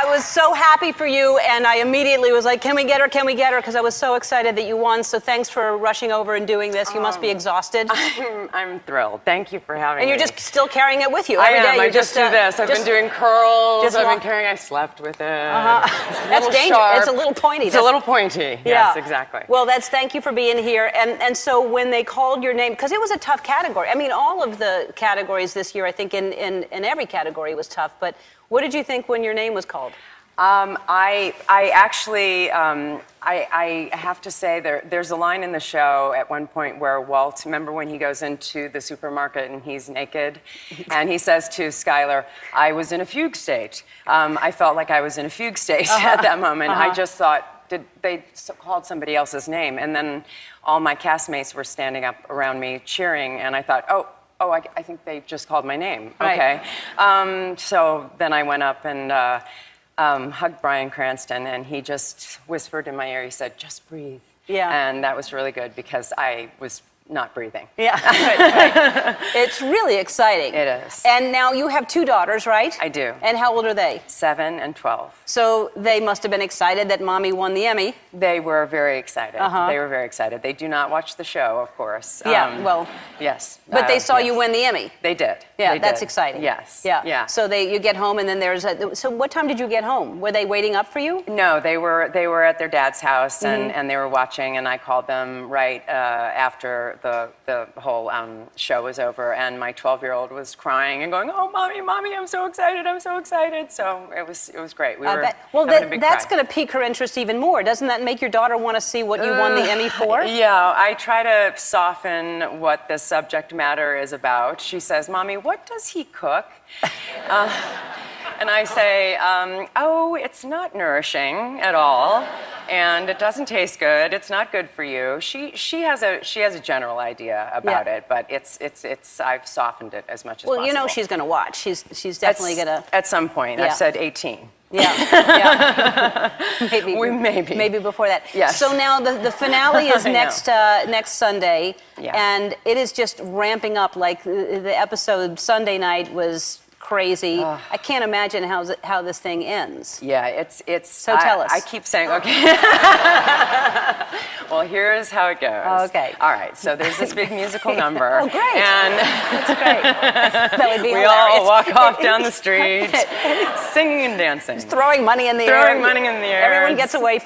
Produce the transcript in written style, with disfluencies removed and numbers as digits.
I was so happy for you, and I immediately was like, can we get her, can we get her? Because I was so excited that you won, so thanks for rushing over and doing this. You must be exhausted. I'm thrilled. Thank you for having me. And you're just still carrying it with you every day. I just do this. I've been doing curls. I've been carrying, I slept with it. That's dangerous. It's a little pointy. It's a little pointy. Yes, exactly. Well, thank you for being here. And so when they called your name, because it was a tough category. I mean, all of the categories this year, I think in every category was tough. But what did you think when your name was called? I actually, I have to say there's a line in the show at one point where Walt, remember when he goes into the supermarket and he's naked, and he says to Skylar, I was in a fugue state. I felt like I was in a fugue state at that moment. I just thought, they called somebody else's name, and then all my castmates were standing up around me cheering, and I thought, oh, I think they just called my name. Right. Okay. So then I went up and hugged Bryan Cranston, and he just whispered in my ear, he said, just breathe. Yeah. And that was really good because I was not breathing. Yeah. Right. It's really exciting. It is. And now you have 2 daughters, right? I do. And how old are they? 7 and 12. So they must have been excited that Mommy won the Emmy. They were very excited. They were very excited. They do not watch the show, of course. Yeah, well. Yes. But they saw you win the Emmy. They did. Yeah, that's exciting. Yes. Yeah. So you get home, and then so what time did you get home? Were they waiting up for you? No, they were at their dad's house, and they were watching, and I called them right after the whole show was over, and my 12-year-old was crying and going, oh, mommy, I'm so excited, I'm so excited. So it was great. We were well, having a big that's cry. going to pique her interest even more. Doesn't that make your daughter want to see what you won the Emmy for? Yeah, I try to soften what the subject matter is about. She says, Mommy, what does he cook? And I say, oh, it's not nourishing at all, and it doesn't taste good. It's not good for you. She has a general idea about it, but I've softened it as much as possible. Well, you know she's going to watch. She's definitely going to. At some point. I've said 18. Yeah. Maybe before that. Yes. So now the finale is next Sunday, and it is just ramping up. Like the episode Sunday night was crazy. I can't imagine how this thing ends. Yeah, it's. So tell us. I keep saying, okay. Well, here's how it goes. Oh, okay. All right. So there's this big musical number. Oh, great. And that's great. That would be we hilarious. all walk off down the street, singing and dancing, throwing money in the air. Throwing money in the air. Everyone gets away.